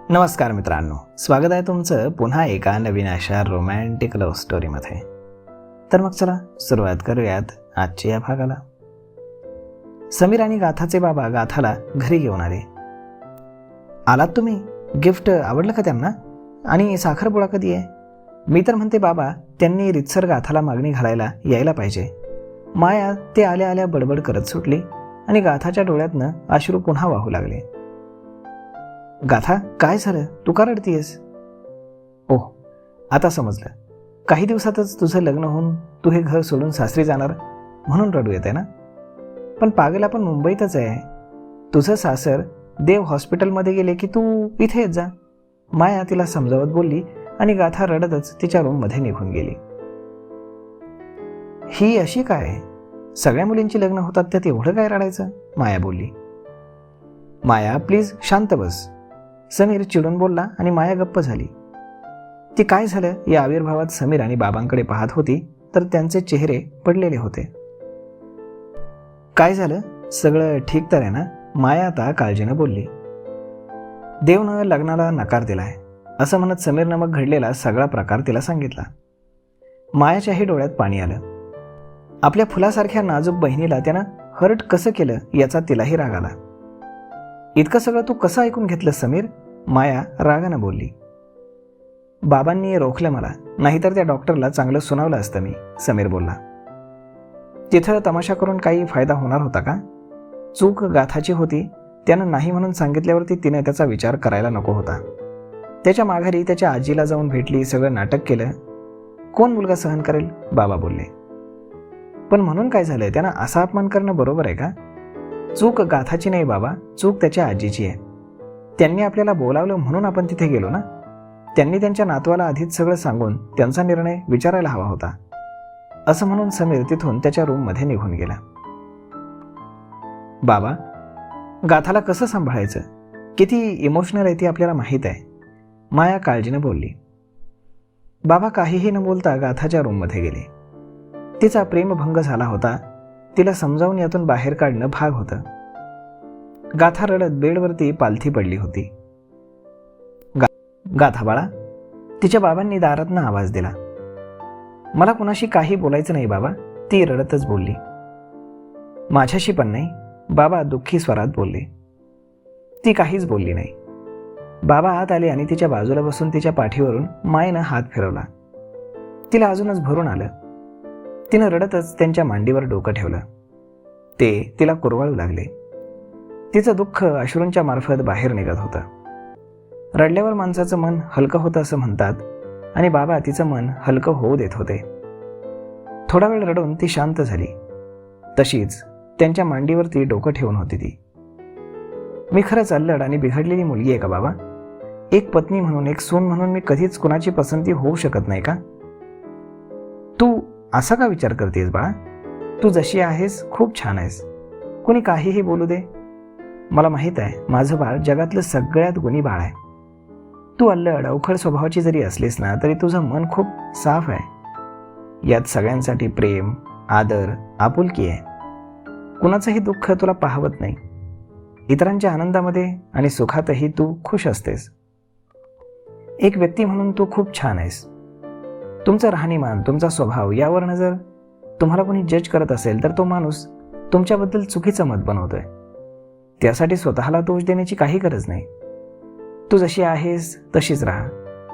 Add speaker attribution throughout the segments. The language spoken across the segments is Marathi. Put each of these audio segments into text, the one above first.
Speaker 1: नमस्कार मित्रांनो, स्वागत आहे तुमचं पुन्हा एका नवीन अशा रोमॅन्टिक लव्ह स्टोरीमध्ये. तर मग चला सुरुवात करूयात आजच्या या भागाला. समीर आणि गाथाचे बाबा गाथाला घरी घेऊन आले. आलात तुम्ही? गिफ्ट आवडलं का त्यांना? आणि साखरपुडा कधी आहे? मी तर म्हणते बाबा, त्यांनी रितसर गाथाला मागणी घालायला यायला पाहिजे. माया ते आल्या आल्या बडबड करत सुटली आणि गाथाच्या डोळ्यातनं अश्रू पुन्हा वाहू लागले. गाथा, काय झालं? तू का रडतीयस? ओह, आता समजलं. काही दिवसातच तुझं लग्न होऊन तू हे घर सोडून सासरी जाणार म्हणून रडू येते ना? पण पागल, आपण मुंबईतच आहे. तुझं सासर देव हॉस्पिटलमध्ये गेले की तू इथे येत जा. माया तिला समजावत बोलली आणि गाथा रडतच तिच्या रूममध्ये निघून गेली. ही अशी काय? सगळ्या मुलींची लग्न होतात त्यात एवढं काय रडायचं? माया बोलली. माया, प्लीज शांत बस. समीर चिडून बोलला आणि माया गप्प झाली. ती काय झालं या आविर्भावात समीर आणि बाबांकडे पाहत होती तर त्यांचे चेहरे पडलेले होते. काय झालं? सगळं ठीक तर आहे ना? माया आता काळजीनं बोलली. देवनं लग्नाला नकार दिलाय असं म्हणत समीरनं मग घडलेला सगळा प्रकार तिला सांगितला. मायाच्याही डोळ्यात पाणी आलं. आपल्या फुलासारख्या नाजूक बहिणीला त्यानं हर्ट कसं केलं याचा तिलाही राग आला. इतकं सगळं तू कसं ऐकून घेतलं समीर? माया रागानं बोलली. बाबांनी रोखलं मला, नाहीतर त्या डॉक्टरला चांगलं सुनावलं असतं मी, समीर बोलला. तिथं तमाशा करून काही फायदा होणार होता का? चूक गाथाची होती. त्यानं नाही म्हणून सांगितल्यावरती तिने त्याचा विचार करायला नको होता. त्याच्या माघारी त्याच्या आजीला जाऊन भेटली, सगळं नाटक केलं. कोण मुलगा सहन करेल? बाबा बोलले. पण म्हणून काय झालंय? त्यानं असा अपमान करणं बरोबर आहे का? चूक गाथाची नाही बाबा, चूक त्याच्या आजीची आहे. त्यांनी आपल्याला बोलावलं म्हणून आपण तिथे गेलो ना. त्यांनी त्यांच्या नातवाला आधीच सगळं सांगून त्यांचा निर्णय विचारायला हवा होता, असं म्हणून समीर तिथून त्याच्या रूममध्ये निघून गेला. बाबा, गाथाला कसं सांभाळायचं? किती इमोशनल आहे ती आपल्याला माहीत आहे, माया काळजीनं बोलली. बाबा काहीही न बोलता गाथाच्या रूममध्ये गेले. तिचा प्रेमभंग झाला होता. तिला समजावून यातून बाहेर काढणं भाग होतं. गाथा रडत बेडवरती पालथी पडली होती. गाथा बाळा, तिच्या बाबांनी दारातनं आवाज दिला. मला कुणाशी काही बोलायचं नाही बाबा, ती रडतच बोलली. माझ्याशी पण नाही, बाबा दुःखी स्वरात बोलले. ती काहीच बोलली नाही. बाबा आत आले आणि तिच्या बाजूला बसून तिच्या पाठीवरून मायेनं हात फिरवला. तिला अजूनच भरून आलं. तिनं रडतच त्यांच्या मांडीवर डोकं ठेवलं. ते तिला कुरवाळू लागले. तिचं दुःख अश्रूंच्या मार्फत बाहेर निघत होतं. रडल्यावर माणसाचं मन हलकं होतं असं म्हणतात आणि बाबा तिचं मन हलकं होऊ देत होते. थोडा वेळ रडून ती शांत झाली. तशीच त्यांच्या मांडीवरती डोकं ठेवून होती ती. मी खरंच अल्लड आणि बिघडलेली मुलगी आहे का बाबा? एक पत्नी म्हणून, एक सून म्हणून मी कधीच कुणाची पसंती होऊ शकत नाही का? तू असा का विचार करतेस बाळा? तू जशी आहेस खूप छान आहेस. कोणी काहीही बोलू दे, मला माहीत आहे माझं बाळ जगातलं सगळ्यात गुणी बाळ आहे. तू अल्लड अवखळ स्वभावाची जरी असलीस ना तरी तुझं मन खूप साफ आहे. यात सगळ्यांसाठी प्रेम, आदर, आपुलकी आहे. कुणाचंही दुःख तुला पाहवत नाही. इतरांच्या आनंदामध्ये आणि सुखातही तू खुश असतेस. एक व्यक्ती म्हणून तू खूप छान आहेस. तुमचं राहणीमान, तुमचा स्वभाव यावरनं जर तुम्हाला कोणी जज करत असेल तर तो माणूस तुमच्याबद्दल चुकीचं मत बनवतोय. त्यासाठी स्वतःला दोष देण्याची काही गरज नाही. तू जशी आहेस तशीच राहा.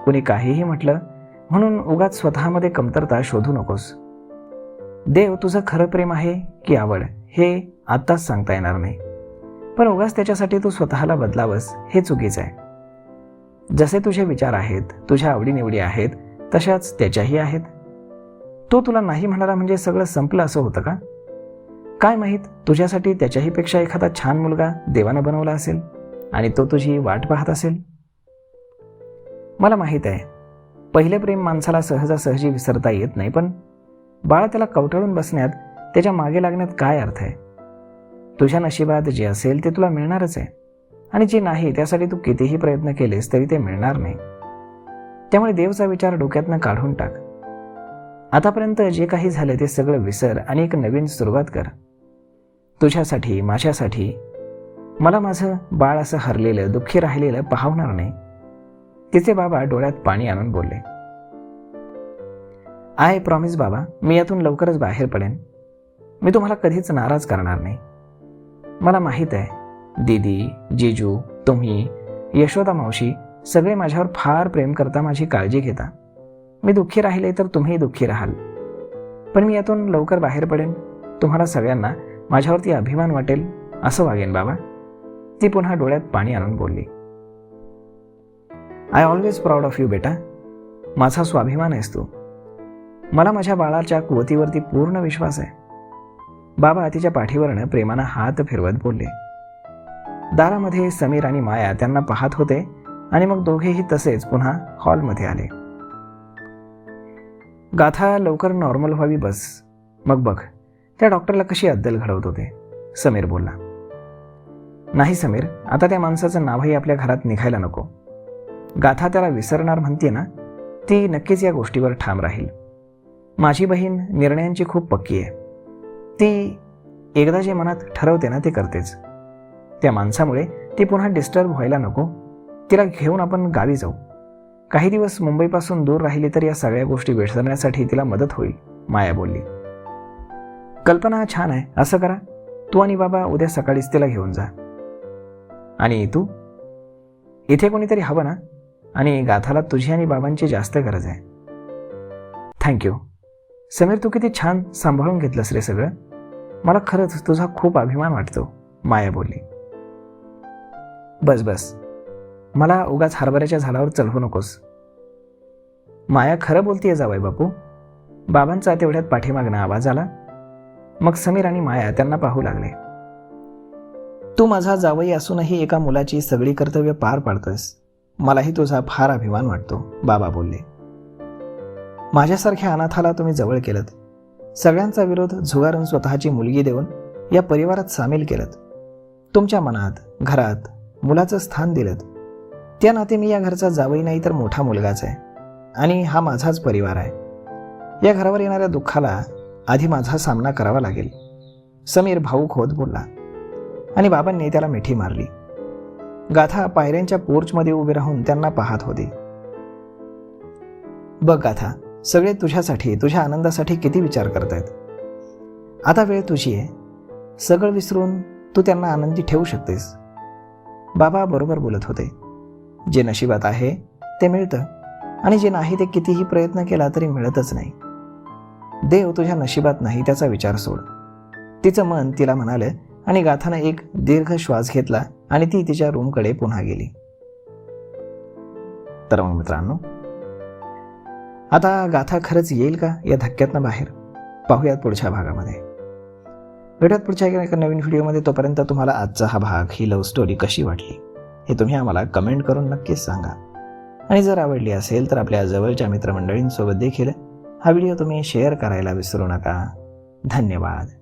Speaker 1: कोणी काहीही म्हटलं म्हणून उगाच स्वतःमध्ये कमतरता शोधू नकोस. देव तुझं खरं प्रेम आहे की आवड हे आत्ताच सांगता येणार नाही, पण उगाच त्याच्यासाठी तू स्वतःला बदलावंस हे चुकीचं आहे. जसे तुझे विचार आहेत, तुझ्या आवडीनिवडी आहेत, तशाच त्याच्याही आहेत. तो तुला नाही म्हणाला म्हणजे सगळं संपलं असं होतं का? काय माहीत, तुझ्यासाठी त्याच्याही पेक्षा एखादा छान मुलगा देवानं बनवला असेल आणि तो तुझी वाट पाहत असेल. मला माहीत आहे पहिलं प्रेम माणसाला सहजासहजी विसरता येत नाही, पण बाळा त्याला कवटाळून बसण्यात, त्याच्या मागे लागण्यात काय अर्थ आहे? तुझ्या नशिबात जे असेल ते तुला मिळणारच आहे आणि जे नाही त्यासाठी तू कितीही प्रयत्न केलेस तरी ते मिळणार नाही. त्यामुळे देवचा विचार डोक्यातनं काढून टाक. आतापर्यंत जे काही झालं ते सगळं विसर आणि एक नवीन सुरुवात कर. तुझ्यासाठी, माझ्यासाठी मला माझं बाळ असं हरलेलं, दुःखी राहिलेलं पाहवणार नाही. तिचे बाबा डोळ्यात पाणी आणून बोलले, आय प्रॉमिस बाबा, मी यातून लवकरच बाहेर पडेन. मी तुम्हाला कधीच नाराज करणार नाही. मला माहीत आहे दीदी, जिजू, तुम्ही, यशोदा मावशी सगळे माझ्यावर फार प्रेम करता, माझी काळजी घेता. मी दुःखी राहिले तर तुम्हीही दुःखी राहाल. पण मी यातून लवकर बाहेर पडेन. तुम्हाला सगळ्यांना माझ्यावरती अभिमान वाटेल असं वागेन बाबा. ती पुन्हा डोळ्यात पाणी आणून बोलली, I always proud of you बेटा. माझा स्वाभिमान आहेस तू. मला माझ्या बाळाच्या कुवतीवरती पूर्ण विश्वास आहे. बाबा तिच्या पाठीवरनं प्रेमानं हात फिरवत बोलले. दारामध्ये समीर आणि माया त्यांना पाहत होते आणि मग दोघेही तसेच पुन्हा हॉलमध्ये आले. गाथा लवकर नॉर्मल व्हावी बस, मग बघ त्या डॉक्टरला कशी अद्दल घडवत होते, समीर बोलला. नाही समीर, आता त्या माणसाचं नावही आपल्या घरात निघायला नको. गाथा त्याला विसरणार म्हणते ना, ती नक्कीच या गोष्टीवर ठाम राहील. माझी बहीण निर्णयांची खूप पक्की आहे. ती एकदा जे मनात ठरवते ना ते करतेच. त्या माणसामुळे ती पुन्हा डिस्टर्ब व्हायला नको. तिला घेऊन आपण गावी जाऊ. काही दिवस मुंबईपासून दूर राहिली तर या सगळ्या गोष्टी विसरण्यासाठी तिला मदत होईल, माया बोलली. कल्पना छान आहे. असं करा, तू आणि बाबा उद्या सकाळीच तिला घेऊन जा. आणि तू, इथे कोणीतरी हवं ना, आणि गाथाला तुझी आणि बाबांची जास्त गरज आहे. थँक्यू समीर, तू किती छान सांभाळून घेतलंस रे सगळं. मला खरंच तुझा खूप अभिमान वाटतो, माया बोलली. बस बस, मला उगाच हरभऱ्याच्या झाडावर चढवू नकोस. माया खरं बोलतीये जावई बापू. बाबांचा तेवढ्यात पाठीमागणं आवाज आला. मग समीर आणि माया त्यांना पाहू लागले. तू माझा जावई असूनही एका मुलाची सगळी कर्तव्य पार पाडतोयस. मलाही तुझा फार अभिमान वाटतो, बाबा बोलले. माझ्यासारख्या अनाथाला तुम्ही जवळ केलं. सगळ्यांचा विरोध झुगारून स्वतःची मुलगी देऊन या परिवारात सामील केलं. तुमच्या मनात, घरात मुलाचं स्थान दिलं. त्या नाते मी या घरचा जावई नाही तर मोठा मुलगाच आहे, आणि हा माझाच परिवार आहे. या घरावर येणाऱ्या दुःखाला आधी माझा सामना करावा लागेल, समीर भाऊक होत बोलला. आणि बाबांनी त्याला मिठी मारली. गाथा पायऱ्यांच्या पोर्चमध्ये उभी राहून त्यांना पाहत होती. बघ गाथा, सगळे तुझ्यासाठी, तुझ्या आनंदासाठी किती विचार करतायत. आता वेळ तुझी आहे. सगळं विसरून तू त्यांना आनंदी ठेवू शकतेस. बाबा बरोबर बोलत होते. जे नशिबात आहे ते मिळतं, आणि जे नाही ते कितीही प्रयत्न केला तरी मिळतच नाही. देव तुझ्या नशिबात नाही त्याचा विचार सोड. तिचं मन तिला म्हणालं, आणि गाथानं एक दीर्घ श्वास घेतला आणि ती तिच्या रूमकडे पुन्हा गेली. तर मग मित्रांनो, आता गाथा खरंच येईल का या धक्क्यातनं बाहेर, पाहूयात पुढच्या भागामध्ये. भेटूयात पुढच्या एका नवीन व्हिडिओमध्ये. तोपर्यंत तुम्हाला आजचा हा भाग, ही लव्ह स्टोरी कशी वाटली हे तुम्ही आम्हाला कमेंट करून नक्कीच सांगा. आणि जर आवडली असेल तर आपल्या जवळच्या मित्रमंडळींसोबत देखील हा व्हिडिओ तुम्ही शेअर करायला विसरू नका. धन्यवाद.